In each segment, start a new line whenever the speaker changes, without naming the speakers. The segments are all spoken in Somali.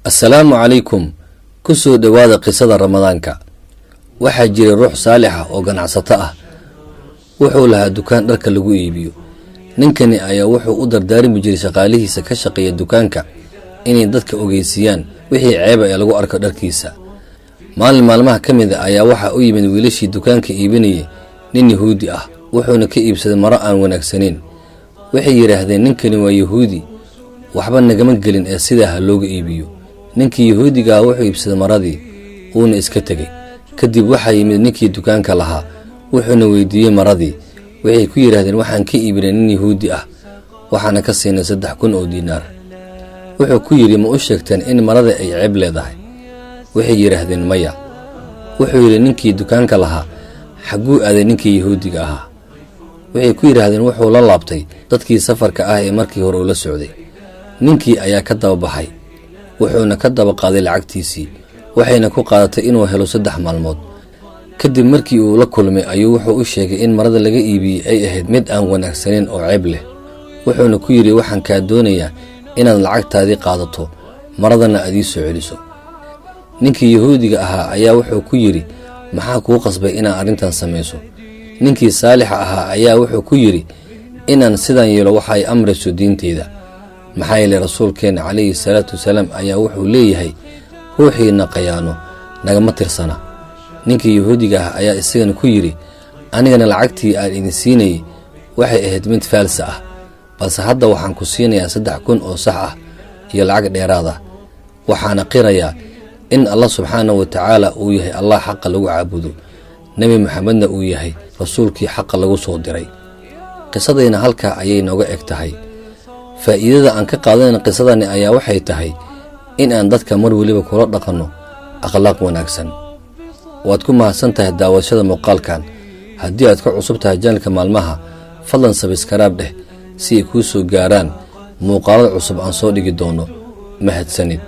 السلام عليكم كسو دوادا قصة رمضانك waxaa jiray ruux saalix ah oo ganacsato ah wuxuu lahaa dukaan dharka lagu iibiyo ninkani ayaa wuxuu u dardaarmi jiray shaqaalihiisa ka shaqeeya dukaanka inay dadka ogeysiyaan wixii ceeb ah ee lagu arko dharkiisa maalmaha kamid ah ayaa waxa u yimid wiilashii dukaanka iibinayay nin yahuudi ah wuxuuna ka iibsaday maro aan wanaagsaneyn waxay yiraahdeen ninkani waa yahuudi waxba nagama gelin ee sidaa looga iibiyo ninkii yahuudiga wuxuu iibsaday maradii uuna iska tagay kadib waxa yimid ninkii dukaanka lahaa wuxuuna weydiiyay maradii waxay ku yiraahdeen waxaan ka iibinay nin yahuudi ah waxaana ka siinay 3,000 oo diinaar wuxuu ku yiri ma u sheegteen in marada ay ceeb leedahay waxay yiraahdeen maya wuxuu yiri ninkii dukaanka lahaa xaguu aaday ninkii yahuudiga ahaa waxay ku yiraahdeen wuxuu la laabtay dadkii safarka ah ee markii hore ula socday ninkii ayaa ka daba baxay wuxuuna ka daba qaaday lacagtiisii waxayna ku qaadatay inuu helo 3 maalmood kadib markii uu la kulmay ayuu wuxuu u sheegay in marada laga iibiyay ay ahayd mid aan wanaagsaneyn oo ceeb leh wuxuuna ku yiri waxaan ka doonayaa inaad lacagtaadii qaadato maradana aad ii soo celiso ninkii yahuudiga ahaa ayaa wuxuu ku yiri maxaa kuu qasbay inaad arintan sameeyso ninkii saalix ahaa ayaa wuxuu ku yiri inaan sidan yeelo waxa ay amrayso diinteeda maxaa yeelay rasuulkeena calayhi salaatu wasalaam ayaa wuxuu leeyahay ruuxiina qayaano nagama tirsana ninkii yahuudiga ah ayaa isagana ku yiri anigana lacagtii aan idin siinay waxay ahayd mid faalsa ah balse hadda waxaan ku siinayaa 3,000 oo sax ah iyo lacag dheeraad ah waxaana qirayaa in Allah subhanahu wa ta'ala uu yahay Allah xaq lagu caabudo nabi maxamedna uu yahay rasuulkii xaq lagu soo diray qisadayna halka ayay nooga eg tahay faa'iidada aan ka qaadanayna qisadani ayaa waxay tahay in aan dadka mar waliba kula dhaqano akhlaaq wanaagsan waad ku mahadsantahay daawashada muuqaalkan haddii aad ka cusub tahay channelka maalmaha fadlan subscribe dheh si ay kuu soo gaaraan muuqaalada cusub aan soo dhigi doono mahadsanid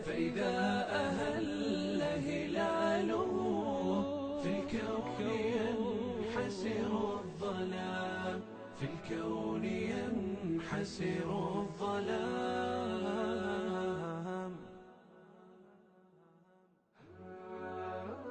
فإذا أهل هلاله في الكون ينحسر الظلام